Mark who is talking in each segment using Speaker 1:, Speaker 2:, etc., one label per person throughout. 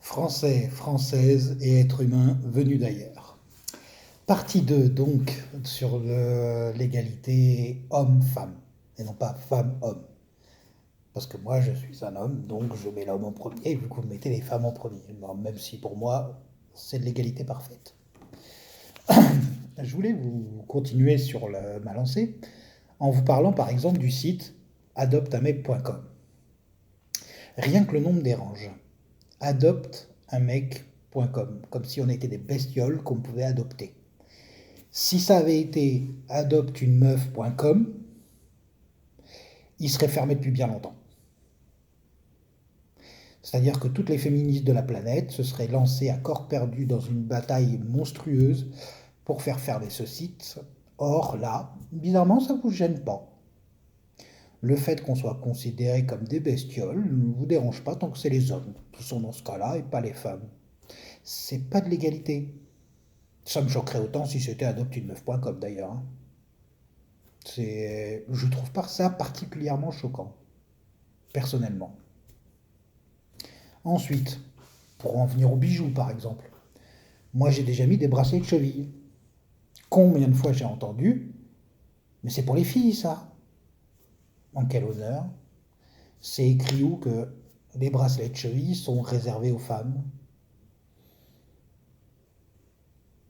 Speaker 1: Français, Françaises et êtres humains venus d'ailleurs. Partie 2 donc sur l'égalité homme-femme et non pas femme-homme. Parce que moi je suis un homme, donc je mets l'homme en premier, vu que vous mettez les femmes en premier. Bon, même si pour moi c'est de l'égalité parfaite. Je voulais vous continuer sur ma lancée en vous parlant par exemple du site adopteunmec.com. Rien que le nom me dérange. Adopteunmec.com, comme si on était des bestioles qu'on pouvait adopter. Si ça avait été adopteunemeuf.com, il serait fermé depuis bien longtemps. C'est-à-dire que toutes les féministes de la planète se seraient lancées à corps perdu dans une bataille monstrueuse pour faire fermer ce site. Or là, bizarrement, ça ne vous gêne pas. Le fait qu'on soit considéré comme des bestioles ne vous dérange pas tant que c'est les hommes qui sont dans ce cas-là et pas les femmes. C'est pas de l'égalité. Ça me choquerait autant si c'était adopteunemeuf.com d'ailleurs. Je trouve pas ça particulièrement choquant, personnellement. Ensuite, pour en venir aux bijoux par exemple, moi j'ai déjà mis des bracelets de cheville. Combien de fois j'ai entendu, mais c'est pour les filles ça. En quel honneur? C'est écrit où que les bracelets de cheville sont réservés aux femmes?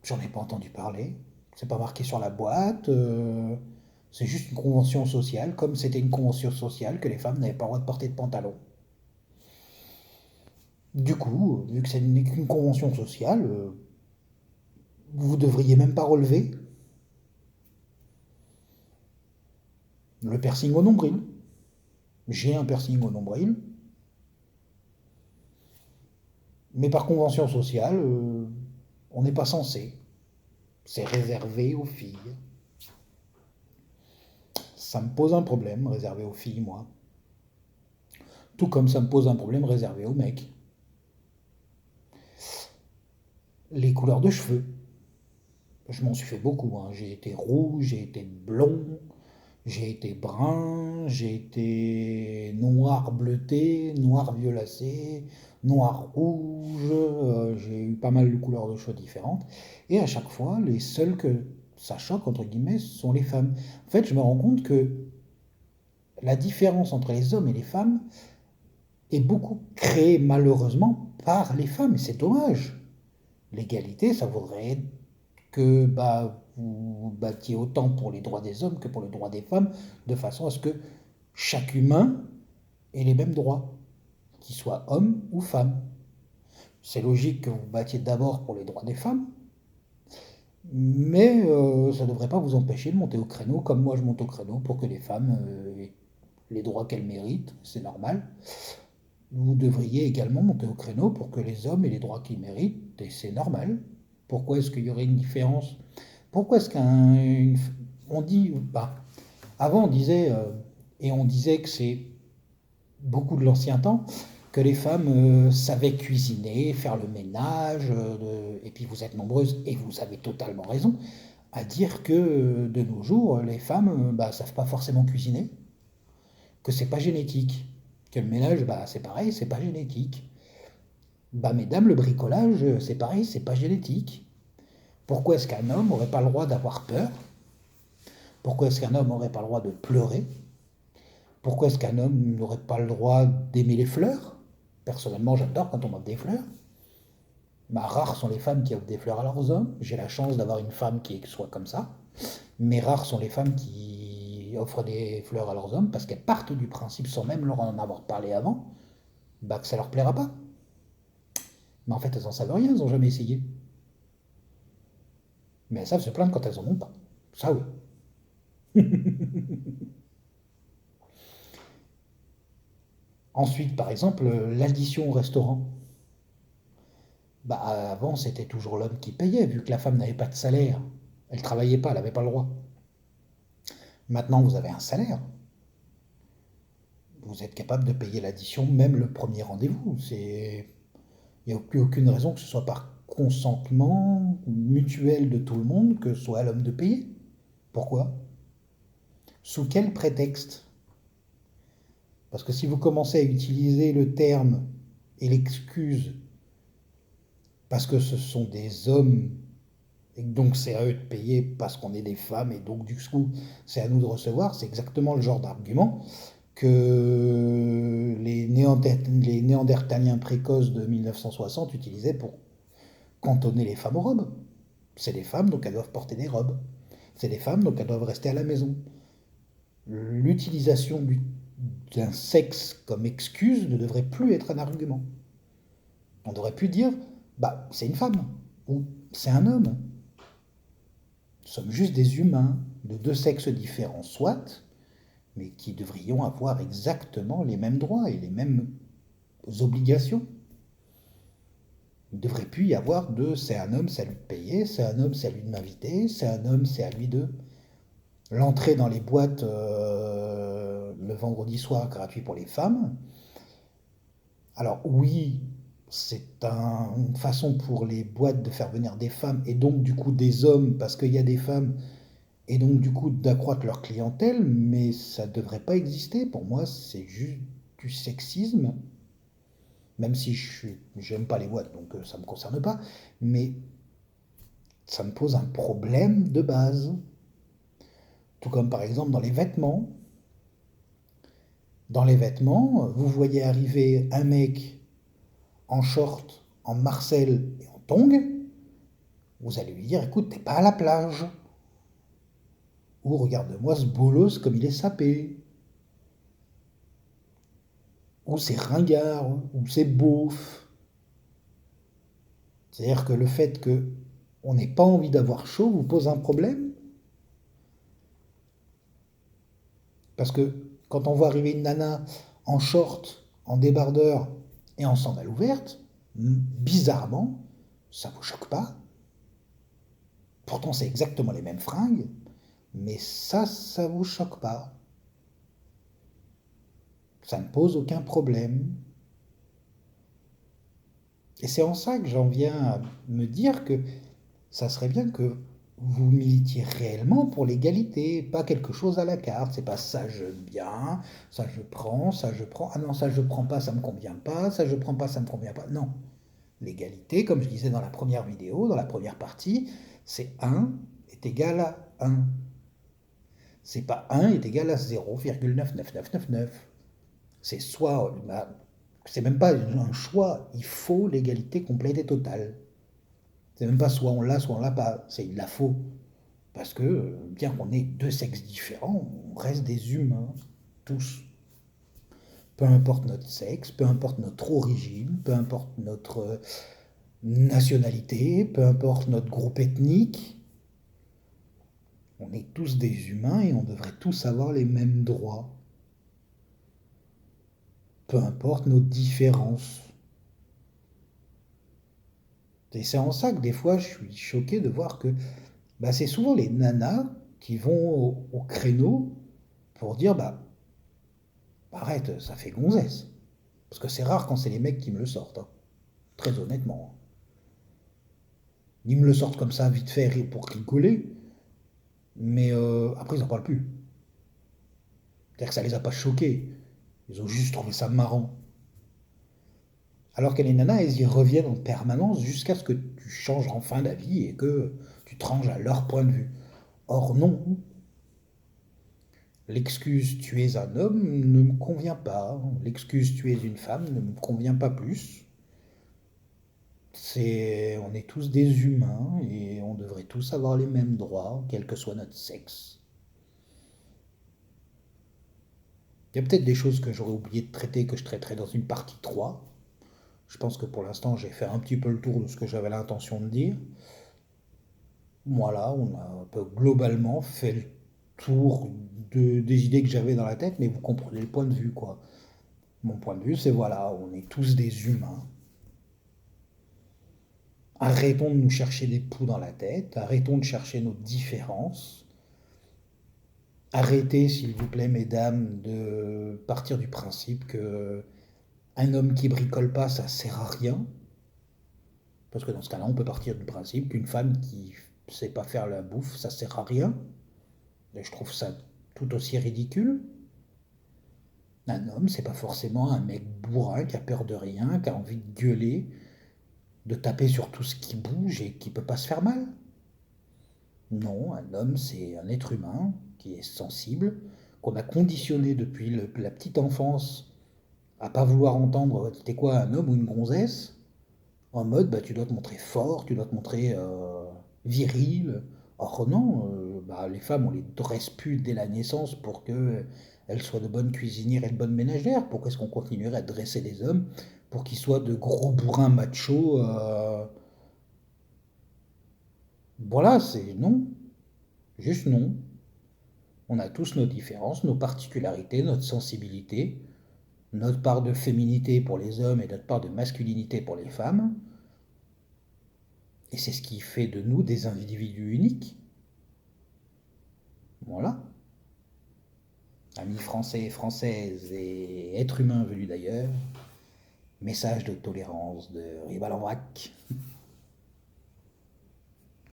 Speaker 1: J'en ai pas entendu parler. C'est pas marqué sur la boîte. C'est juste une convention sociale, comme c'était une convention sociale que les femmes n'avaient pas le droit de porter de pantalon. Du coup, vu que c'est une convention sociale, vous devriez même pas relever le piercing au nombril. J'ai un piercing au nombril, mais par convention sociale, on n'est pas censé. C'est réservé aux filles. Ça me pose un problème réservé aux filles, moi. Tout comme ça me pose un problème réservé aux mecs. Les couleurs de cheveux. Je m'en suis fait beaucoup, hein. J'ai été rouge, j'ai été blond, j'ai été brun, j'ai été noir bleuté, noir violacé, noir rouge. J'ai eu pas mal de couleurs de cheveux différentes. Et à chaque fois, les seuls que ça choque, entre guillemets, sont les femmes. En fait, je me rends compte que la différence entre les hommes et les femmes est beaucoup créée malheureusement par les femmes. Et c'est dommage. L'égalité, ça voudrait que vous vous battiez autant pour les droits des hommes que pour les droits des femmes, de façon à ce que chaque humain ait les mêmes droits, qu'il soit homme ou femme. C'est logique que vous battiez d'abord pour les droits des femmes, mais ça ne devrait pas vous empêcher de monter au créneau, comme moi je monte au créneau, pour que les femmes aient les droits qu'elles méritent, c'est normal. Vous devriez également monter au créneau pour que les hommes aient les droits qu'ils méritent, et c'est normal. Pourquoi est-ce qu'il y aurait une différence? Pourquoi est-ce on dit, bah, avant on disait, et on disait que c'est beaucoup de l'ancien temps, que les femmes savaient cuisiner, faire le ménage, et puis vous êtes nombreuses, et vous avez totalement raison, à dire que de nos jours, les femmes savent pas forcément cuisiner, que c'est pas génétique, que le ménage, c'est pareil, c'est pas génétique. Mesdames, le bricolage, c'est pareil, c'est pas génétique. Pourquoi est-ce qu'un homme n'aurait pas le droit d'avoir peur? Pourquoi est-ce qu'un homme n'aurait pas le droit de pleurer? Pourquoi est-ce qu'un homme n'aurait pas le droit d'aimer les fleurs? Personnellement, j'adore quand on m'offre des fleurs. Rares sont les femmes qui offrent des fleurs à leurs hommes. J'ai la chance d'avoir une femme qui soit comme ça. Mais rares sont les femmes qui offrent des fleurs à leurs hommes parce qu'elles partent du principe, sans même leur en avoir parlé avant, que ça leur plaira pas. Mais en fait, elles en savent rien, elles n'ont jamais essayé. Mais elles savent se plaindre quand elles en ont pas. Ça oui. Ensuite, par exemple, l'addition au restaurant. Avant, c'était toujours l'homme qui payait, vu que la femme n'avait pas de salaire. Elle travaillait pas, elle n'avait pas le droit. Maintenant, vous avez un salaire. Vous êtes capable de payer l'addition, même le premier rendez-vous. Il n'y a plus aucune raison que ce soit par consentement mutuel de tout le monde que ce soit à l'homme de payer. Pourquoi? Sous quel prétexte? Parce que si vous commencez à utiliser le terme et l'excuse parce que ce sont des hommes, et donc c'est à eux de payer parce qu'on est des femmes, et donc du coup c'est à nous de recevoir. C'est exactement le genre d'argument que les Néandertaliens précoces de 1960 utilisaient pour cantonner les femmes aux robes. C'est des femmes, donc elles doivent porter des robes. C'est des femmes, donc elles doivent rester à la maison. L'utilisation d'un sexe comme excuse ne devrait plus être un argument. On devrait plus dire, bah, c'est une femme, ou c'est un homme. Nous sommes juste des humains de deux sexes différents, soit, mais qui devrions avoir exactement les mêmes droits et les mêmes obligations. Il ne devrait plus y avoir de c'est un homme, c'est à lui de payer, c'est un homme, c'est à lui de m'inviter, c'est un homme, c'est à lui de. L'entrée dans les boîtes le vendredi soir gratuit pour les femmes. Alors oui, une façon pour les boîtes de faire venir des femmes et donc du coup des hommes parce qu'il y a des femmes et donc du coup d'accroître leur clientèle, mais ça ne devrait pas exister. Pour moi, c'est juste du sexisme, même si j'aime pas les boîtes, donc ça ne me concerne pas, mais ça me pose un problème de base. Tout comme par exemple dans les vêtements. Dans les vêtements, vous voyez arriver un mec en short, en marcel et en tongs, vous allez lui dire écoute, t'es pas à la plage. Ou regarde-moi ce bolos comme il est sapé. Ou c'est ringard, ou c'est beauf. C'est-à-dire que le fait que on n'ait pas envie d'avoir chaud vous pose un problème. Parce que quand on voit arriver une nana en short, en débardeur et en sandales ouvertes, bizarrement, ça vous choque pas. Pourtant, c'est exactement les mêmes fringues, mais ça vous choque pas. Ça ne pose aucun problème. Et c'est en ça que j'en viens à me dire que ça serait bien que vous militiez réellement pour l'égalité, pas quelque chose à la carte. C'est pas ça j'aime bien, ça je prends, ça je prends. Ah non, ça je prends pas, ça me convient pas, ça je prends pas, ça me convient pas. Non. L'égalité, comme je disais dans la première vidéo, dans la première partie, c'est un est égal à un. C'est pas un est égal à 0,99999. C'est soit, bah, c'est même pas un choix, il faut l'égalité complète et totale. C'est même pas soit on l'a pas, c'est il la faut. Parce que, bien qu'on ait deux sexes différents, on reste des humains, tous. Peu importe notre sexe, peu importe notre origine, peu importe notre nationalité, peu importe notre groupe ethnique, on est tous des humains et on devrait tous avoir les mêmes droits. Peu importe nos différences. Et c'est en ça que des fois je suis choqué de voir que bah, c'est souvent les nanas qui vont au créneau pour dire bah arrête, ça fait gonzesse. Parce que c'est rare quand c'est les mecs qui me le sortent, hein. Très honnêtement. Ils me le sortent comme ça, vite fait, pour rigoler, mais après ils n'en parlent plus. C'est-à-dire que ça les a pas choqués. Ils ont juste trouvé ça marrant. Alors que les nanas, elles y reviennent en permanence jusqu'à ce que tu changes enfin d'avis et que tu te ranges à leur point de vue. Or non, l'excuse tu es un homme ne me convient pas. L'excuse tu es une femme ne me convient pas plus. On est tous des humains et on devrait tous avoir les mêmes droits, quel que soit notre sexe. Il y a peut-être des choses que j'aurais oublié de traiter que je traiterai dans une partie 3. Je pense que pour l'instant j'ai fait un petit peu le tour de ce que j'avais l'intention de dire. Voilà, on a un peu globalement fait le tour des idées que j'avais dans la tête, mais vous comprenez le point de vue, quoi. Mon point de vue, c'est voilà, on est tous des humains. Arrêtons de nous chercher des poux dans la tête, arrêtons de chercher nos différences. Arrêtez, s'il vous plaît, mesdames, de partir du principe que un homme qui bricole pas, ça sert à rien. Parce que dans ce cas-là, on peut partir du principe qu'une femme qui sait pas faire la bouffe, ça sert à rien. Et je trouve ça tout aussi ridicule. Un homme, c'est pas forcément un mec bourrin qui a peur de rien, qui a envie de gueuler. de taper sur tout ce qui bouge et qui peut pas se faire mal. Non, un homme, c'est un être humain qui est sensible, qu'on a conditionné depuis la petite enfance à pas vouloir entendre t'es quoi, un homme ou une gonzesse, en mode bah, tu dois te montrer fort, tu dois te montrer viril. Or non, bah, les femmes, on les dresse plus dès la naissance pour qu'elles soient de bonnes cuisinières et de bonnes ménagères. Pourquoi est-ce qu'on continuerait à dresser les hommes pour qu'ils soient de gros bourrins machos Voilà, c'est non, juste non. On a tous nos différences, nos particularités, notre sensibilité, notre part de féminité pour les hommes et notre part de masculinité pour les femmes. Et c'est ce qui fait de nous des individus uniques. Voilà. Amis français et françaises et êtres humains venus d'ailleurs, message de tolérance de Rivalenbrac.